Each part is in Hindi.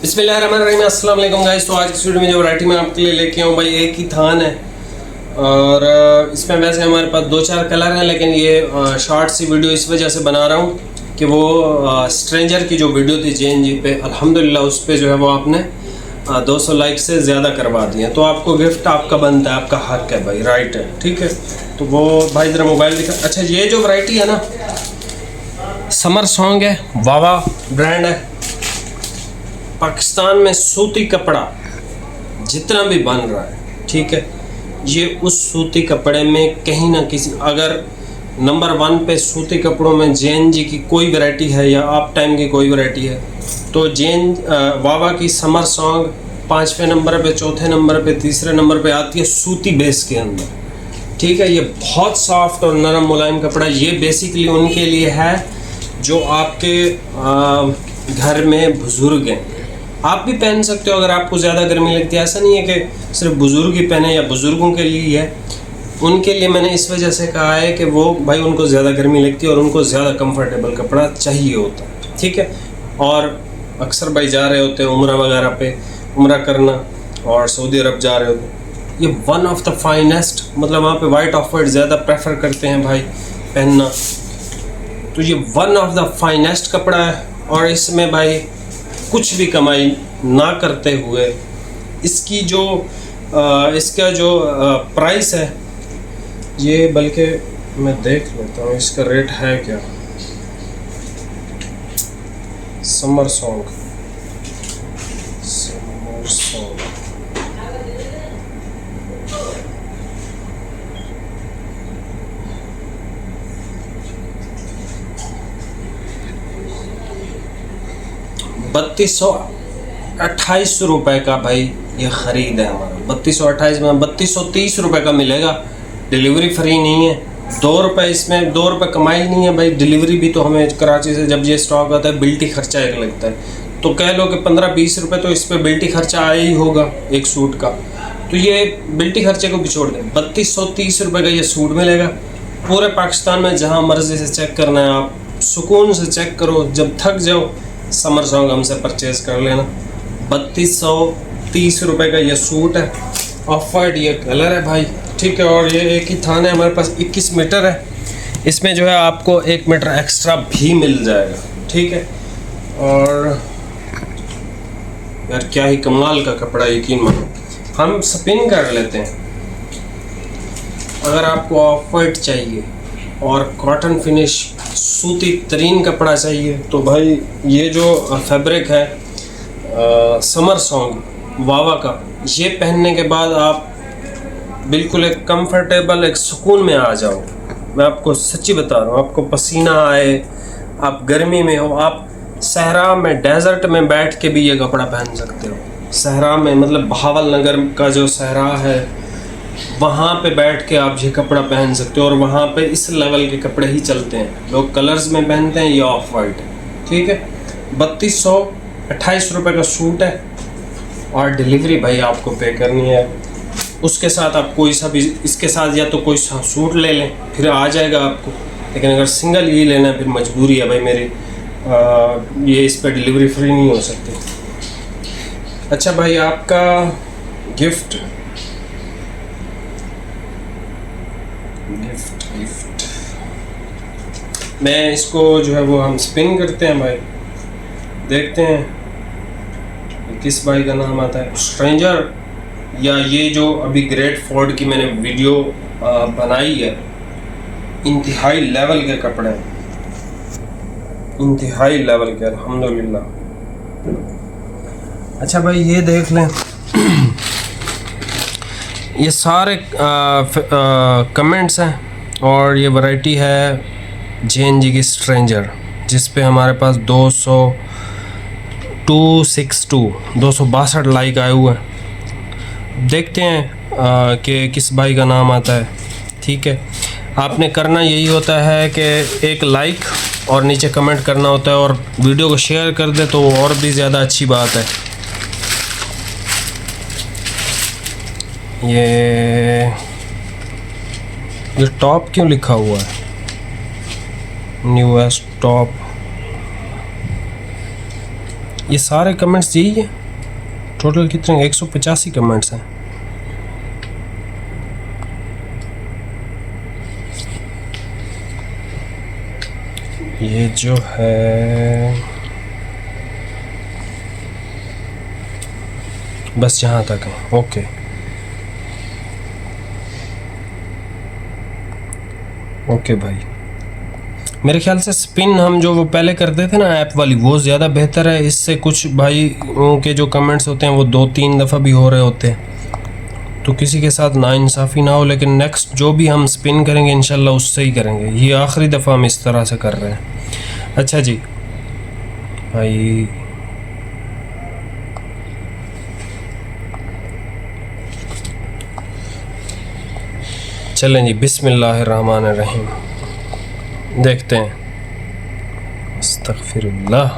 बिस्मिल्लाहिर्रहमानिर्रहीम, अस्सलाम वालेकुम गाइस। तो आज की वीडियो में जो वैरायटी मैं आपके लिए लेके आऊँ भाई, एक ही थान है और इसमें वैसे हमारे पास 2-4 कलर हैं, लेकिन ये शॉर्ट सी वीडियो इस वजह से बना रहा हूँ कि वो स्ट्रेंजर की जो वीडियो थी JNG पे, अल्हम्दुलिल्लाह उस पर जो है वो आपने 200 लाइक से ज़्यादा करवा दिए। तो आपको गिफ्ट आपका बनता है, आपका हक है भाई, राइट है, ठीक है। तो वो भाई ज़रा मोबाइल दिखा। अच्छा, ये जो वैरायटी है ना, समर सॉन्ग है, वावा ब्रांड है। पाकिस्तान में सूती कपड़ा जितना भी बन रहा है, ठीक है, ये उस सूती कपड़े में कहीं ना किसी, अगर नंबर 1 पे सूती कपड़ों में JNG की कोई वैरायटी है या आप टाइम की कोई वैरायटी है, तो वावा की समर सॉन्ग 5वें नंबर पे, 4थे नंबर पे, 3रे नंबर पे आती है सूती बेस के अंदर, ठीक है। ये बहुत सॉफ्ट और नरम मुलायम कपड़ा, ये बेसिकली उनके लिए है जो आपके घर में बुज़ुर्ग हैं। आप भी पहन सकते हो अगर आपको ज़्यादा गर्मी लगती है। ऐसा नहीं है कि सिर्फ बुज़ुर्ग ही पहने या बुज़ुर्गों के लिए ही है, उनके लिए मैंने इस वजह से कहा है कि वो भाई उनको ज़्यादा गर्मी लगती है और उनको ज़्यादा कंफर्टेबल कपड़ा चाहिए होता है, ठीक है। और अक्सर भाई जा रहे होते हैं उम्रा वगैरह पे, उम्रा करना, और सऊदी अरब जा रहे होते हैं, ये वन ऑफ द फाइनेस्ट, मतलब वहाँ पे वाइट ऑफ वाइट ज़्यादा प्रेफर करते हैं भाई पहनना, तो ये वन ऑफ द फाइनेस्ट कपड़ा है। और इसमें भाई कुछ भी कमाई ना करते हुए इसकी जो इसका जो प्राइस है, ये बल्कि मैं देख लेता हूँ इसका रेट है क्या। समर सॉन्ग 3228 रुपये का भाई ये ख़रीद है हमारा। 3228 में 3230 रुपये का मिलेगा, डिलीवरी फ्री नहीं है। 2 रुपये इसमें, 2 रुपये कमाई नहीं है भाई, डिलीवरी भी तो हमें कराची से जब ये स्टॉक आता है बिल्टी खर्चा एक लगता है, तो कह लो कि 15-20 रुपये तो इस पर बिल्टी खर्चा आया ही होगा एक सूट का, तो ये बिल्टी खर्चे को भी छोड़ दें। 3230 रुपये का ये सूट मिलेगा पूरे पाकिस्तान में, जहाँ मर्जी से चेक करना है आप सुकून से चेक करो, जब थक जाओ समर सॉन्ग हमसे परचेज़ कर लेना। 3230 रुपये का ये सूट है, ऑफ वाइट ये कलर है भाई, ठीक है। और ये एक ही थान है, हमारे पास 21 मीटर है, इसमें जो है आपको 1 मीटर एक्स्ट्रा भी मिल जाएगा, ठीक है। और यार क्या ही कमाल का कपड़ा, यकीन मानो। हम स्पिन कर लेते हैं। अगर आपको ऑफ वाइट चाहिए और कॉटन फिनिश सूती तरीन कपड़ा चाहिए, तो भाई ये जो फैब्रिक है समर सॉन्ग वावा का, ये पहनने के बाद आप बिल्कुल एक कंफर्टेबल, एक सुकून में आ जाओ। मैं आपको सच्ची बता रहा हूँ, आपको पसीना आए, आप गर्मी में हो, आप सहरा में, डेजर्ट में बैठ के भी ये कपड़ा पहन सकते हो। सहरा में मतलब बहावल नगर का जो सहरा है, वहाँ पे बैठ के आप ये कपड़ा पहन सकते हो। और वहाँ पे इस लेवल के कपड़े ही चलते हैं, लोग कलर्स में पहनते हैं, ये ऑफ वाइट है, ठीक है। 3228 रुपये का सूट है और डिलीवरी भाई आपको पे करनी है। उसके साथ आप कोई सा भी, इसके साथ या तो कोई सा सूट ले लें, फिर आ जाएगा आपको, लेकिन अगर सिंगल ही लेना है फिर मजबूरी है भाई मेरी, ये इस पर डिलीवरी फ्री नहीं हो सकती। अच्छा भाई, आपका गिफ्ट मैं इसको जो है वो हम स्पिन करते हैं भाई, देखते हैं किस भाई का नाम आता है, स्ट्रेंजर या ये जो अभी ग्रेट फोर्ड की मैंने वीडियो बनाई है। इंतहाई लेवल के कपड़े, इंतहाई लेवल के, अल्हम्दुलिल्लाह। अच्छा भाई, ये देख लें, ये सारे कमेंट्स हैं और ये वैरायटी है JNG की स्ट्रेंजर, जिस पे हमारे पास 262 लाइक आए हुए हैं। देखते हैं कि किस भाई का नाम आता है, ठीक है। आपने करना यही होता है कि एक लाइक और नीचे कमेंट करना होता है, और वीडियो को शेयर कर दे तो और भी ज़्यादा अच्छी बात है। ये टॉप क्यों लिखा हुआ है, न्यूएस्ट टॉप, ये सारे कमेंट्स यही है। टोटल कितने 185 कमेंट्स हैं। ये जो है बस यहाँ तक है। ओके ओके भाई, मेरे ख्याल से स्पिन हम जो वो पहले करते थे ना ऐप वाली, वो ज़्यादा बेहतर है। इससे कुछ भाई के जो कमेंट्स होते हैं वो 2-3 दफ़ा भी हो रहे होते हैं, तो किसी के साथ नाइंसाफ़ी ना हो। लेकिन नेक्स्ट जो भी हम स्पिन करेंगे इंशाल्लाह उससे ही करेंगे। ये आखिरी दफ़ा हम इस तरह से कर रहे हैं। अच्छा जी भाई, चलें जी, बिस्मिल्लाहिर्रहमानिर्रहीम, देखते हैं। अस्तगफिरुल्लाह,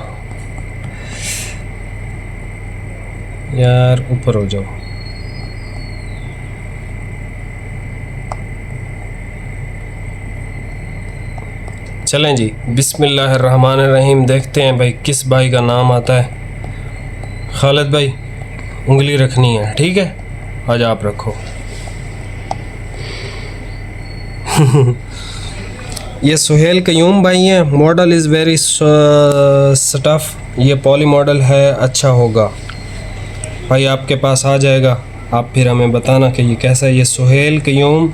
यार ऊपर हो जाओ। चलें जी, बिस्मिल्लाहिर्रहमानिर्रहीम, देखते हैं भाई किस भाई का नाम आता है। खालिद भाई उंगली रखनी है, ठीक है, आज आप रखो। ये सुहेल कयूम भाई हैं। मॉडल इज़ वेरी स्टफ़, ये पॉली मॉडल है, अच्छा होगा भाई, आपके पास आ जाएगा, आप फिर हमें बताना कि ये कैसा है। ये सुहेल कयूम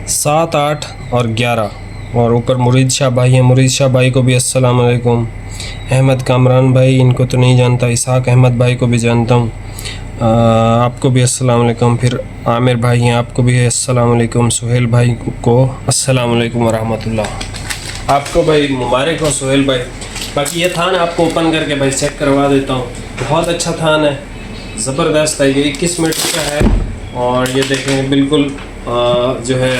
7, 8 और 11, और ऊपर मुरीद शाह भाई हैं। मुरीद शाह भाई को भी अस्सलाम वालेकुम। अहमद कामरान भाई, इनको तो नहीं जानता। इसाक अहमद भाई को भी जानता हूँ, आपको भी अस्सलाम वालेकुम। फिर आमिर भाई हैं, आपको भी अस्सलाम वालेकुम। सुहेल भाई को अस्सलाम वालेकुम रहमतुल्लाह। आपको भाई मुबारक हो सुहेल भाई। बाकी ये थान आपको ओपन करके भाई चेक करवा देता हूँ। बहुत अच्छा थान है, ज़बरदस्त है। ये 21 मीटर का है, और ये देखें बिल्कुल जो है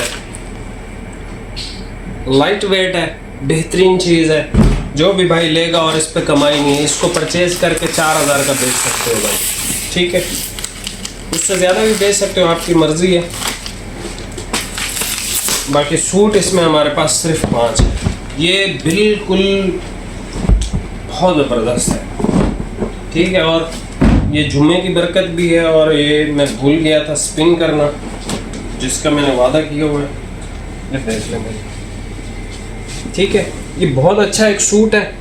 लाइट वेट है, बेहतरीन चीज़ है। जो भी भाई लेगा और इस पर कमाई नहीं है, इसको परचेज़ करके 4000 का बेच सकते हो भाई, ठीक है। उससे ज़्यादा भी बेच सकते हो, आपकी मर्ज़ी है। बाकी सूट इसमें हमारे पास सिर्फ 5 है। ये बिल्कुल बहुत ज़बरदस्त है, ठीक है। और ये जुम्मे की बरकत भी है, और ये मैं भूल गया था स्पिन करना, जिसका मैंने वादा किया हुआ है। ये देख लें भाई, ठीक है। ये बहुत अच्छा एक सूट है,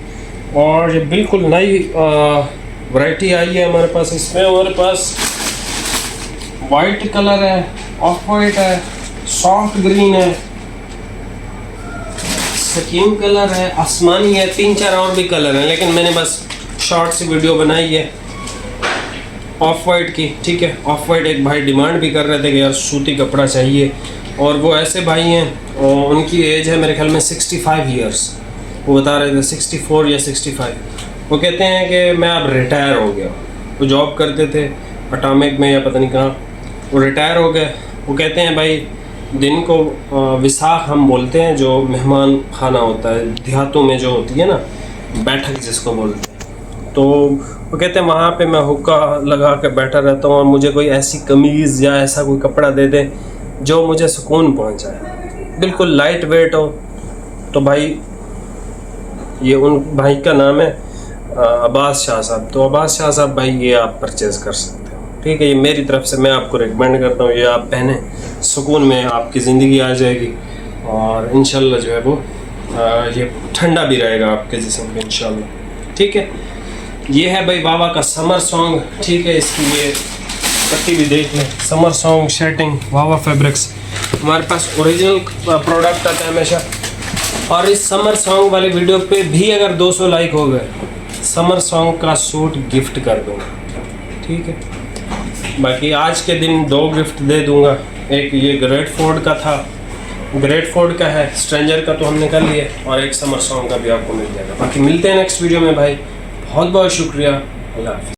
और ये बिल्कुल नई वैरायटी आई है हमारे पास। इसमें हमारे पास वाइट कलर है, ऑफ वाइट है, सॉफ्ट ग्रीन है, स्कीम कलर है, आसमानी है, 3-4 और भी कलर हैं, लेकिन मैंने बस शॉर्ट सी वीडियो बनाई है ऑफ वाइट की, ठीक है। ऑफ वाइट एक भाई डिमांड भी कर रहे थे कि यार सूती कपड़ा चाहिए, और वो ऐसे भाई हैं, और उनकी एज है मेरे ख्याल में 65 ईयर्स। वो बता रहे थे 64 या 65। वो कहते हैं कि मैं अब रिटायर हो गया। वो जॉब करते थे अटामिक में या पता नहीं कहाँ, वो रिटायर हो गए। वो कहते हैं भाई दिन को विसाख हम बोलते हैं, जो मेहमान खाना होता है देहातों में जो होती है ना, बैठक जिसको बोलते हैं, तो वो कहते हैं वहाँ पे मैं हुक्का लगा के बैठा रहता हूँ, और मुझे कोई ऐसी कमीज़ या ऐसा कोई कपड़ा दे दे जो मुझे सुकून पहुँचाए, बिल्कुल लाइट वेट हो। तो भाई ये उन भाई का नाम है अब्बास शाह साहब। तो अब्बास शाह साहब भाई, ये आप परचेज़ कर सकते हो, ठीक है। ये मेरी तरफ से मैं आपको रिकमेंड करता हूँ। ये आप पहने, सुकून में आपकी ज़िंदगी आ जाएगी, और इंशाल्लाह जो है वो ये ठंडा भी रहेगा आपके जिस्म में इंशाल्लाह, ठीक है। ये है भाई बाबा का समर सॉन्ग, ठीक है। इसकी ये पट्टी भी देख लें, समर सॉन्ग शर्टिंग वावा फैब्रिक्स। हमारे पास ओरिजिनल प्रोडक्ट आता है हमेशा, और इस समर सॉन्ग वाले वीडियो पे भी अगर 200 लाइक हो गए, समर सॉन्ग का सूट गिफ्ट कर दूँगा, ठीक है। बाकी आज के दिन 2 गिफ्ट दे दूँगा। एक ये ग्रेट फोर्ड का था, ग्रेट फोर्ड का है, स्ट्रेंजर का तो हमने कर लिया, और एक समर सॉन्ग का भी आपको मिल जाएगा। बाकी मिलते हैं नेक्स्ट वीडियो में भाई। बहुत बहुत शुक्रिया, अल्लाह हाफ़िज़।